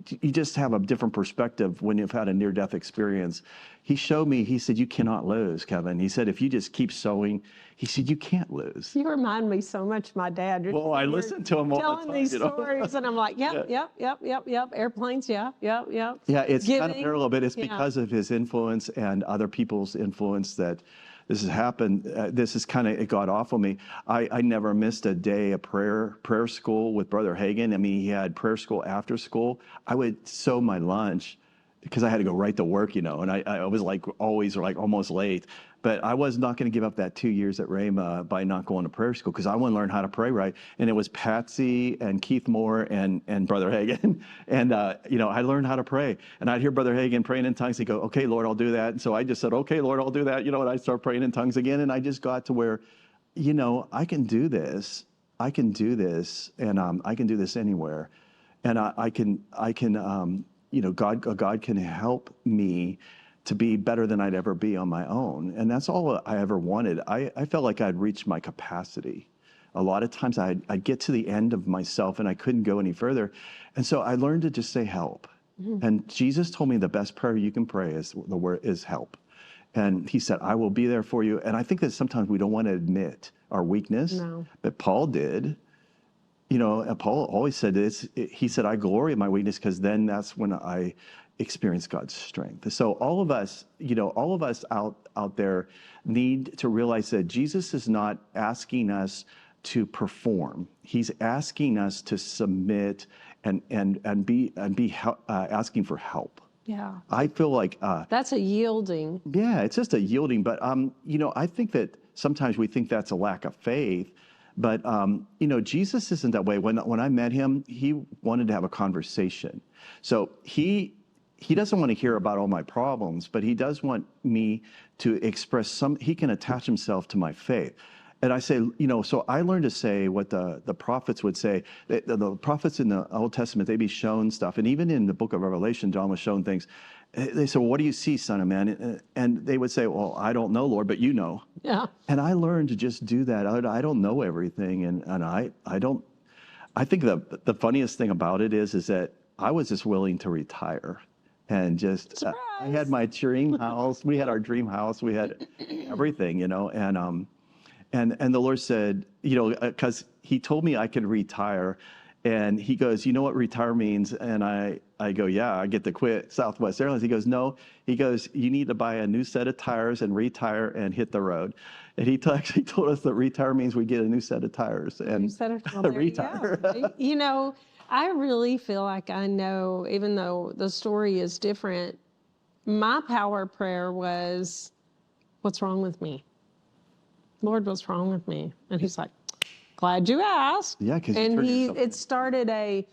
you just have a different perspective when you've had a near-death experience. He showed me, he said, you cannot lose, Kevin. He said, if you just keep sowing, he said, you can't lose. You remind me so much of my dad. Well, I listen to him all the telling time, these stories, and I'm like, yep. Airplanes, yep. Yeah, it's kind of parallel, but it's because of his influence and other people's influence that this has happened. This is kind of, it got off on me. I never missed a day of prayer school with Brother Hagin. I mean, he had prayer school after school. I would sow my lunch because I had to go right to work, and I was like always like almost late. But I was not going to give up that 2 years at Rhema by not going to prayer school because I want to learn how to pray right. And it was Patsy and Keith Moore and Brother Hagin. And, I learned how to pray. And I'd hear Brother Hagin praying in tongues. He'd go, okay, Lord, I'll do that. And so I just said, okay, Lord, I'll do that. And I start praying in tongues again. And I just got to where, I can do this. I can do this. And I can do this anywhere. And God can help me to be better than I'd ever be on my own. And that's all I ever wanted. I felt like I'd reached my capacity. A lot of times I'd get to the end of myself and I couldn't go any further. And so I learned to just say help. Mm-hmm. And Jesus told me the best prayer you can pray is the word is help. And he said, I will be there for you. And I think that sometimes we don't want to admit our weakness, but Paul did. Paul always said this. He said, I glory in my weakness because then that's when I experience God's strength. So all of us out there need to realize that Jesus is not asking us to perform. He's asking us to submit and be asking for help. Yeah. I feel like that's a yielding. Yeah, it's just a yielding. But I think that sometimes we think that's a lack of faith. But Jesus isn't that way. When I met him, he wanted to have a conversation. So he doesn't want to hear about all my problems, but he does want me to express he can attach himself to my faith. And I say, so I learned to say what the prophets would say. The prophets in the Old Testament, they'd be shown stuff. And even in the book of Revelation, John was shown things. They said, well, what do you see, Son of Man? And they would say, well, I don't know, Lord, but you know. Yeah. And I learned to just do that. I don't know everything. And I think the funniest thing about it is that I was just willing to retire. And just, I had my dream house. We had our dream house. We had everything, and the Lord said, because he told me I could retire. And he goes, you know what retire means? And I go, yeah, I get to quit Southwest Airlines. He goes, no. He goes, you need to buy a new set of tires and retire and hit the road. And he actually told us that retire means we get a new set of tires and retire. I really feel like I know, even though the story is different, my power prayer was, what's wrong with me? Lord, what's wrong with me? And he's like, glad you asked. Yeah, it started a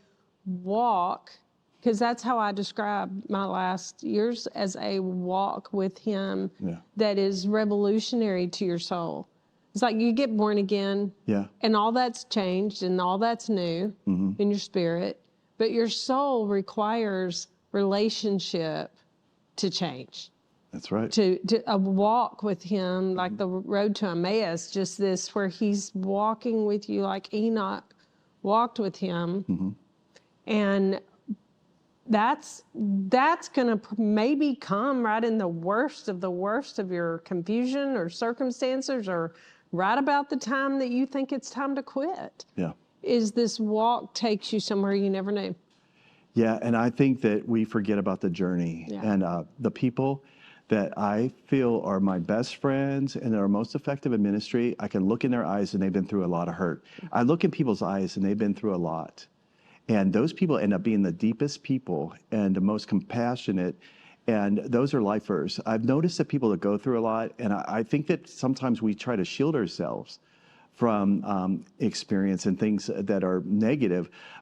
walk, because that's how I describe my last years, as a walk with him that is revolutionary to your soul. It's like you get born again, and all that's changed and all that's new in your spirit, but your soul requires relationship to change. That's right. To a walk with him, like the road to Emmaus, just this where he's walking with you like Enoch walked with him. And that's going to maybe come right in the worst of your confusion or circumstances, or right about the time that you think it's time to quit. Yeah. Is this walk takes you somewhere you never knew. Yeah, and I think that we forget about the journey. And the people that I feel are my best friends and that are most effective in ministry, I can look in their eyes and they've been through a lot of hurt. I look in people's eyes and they've been through a lot. And those people end up being the deepest people and the most compassionate. And those are lifers. I've noticed that people that go through a lot, and I think that sometimes we try to shield ourselves from experience and things that are negative.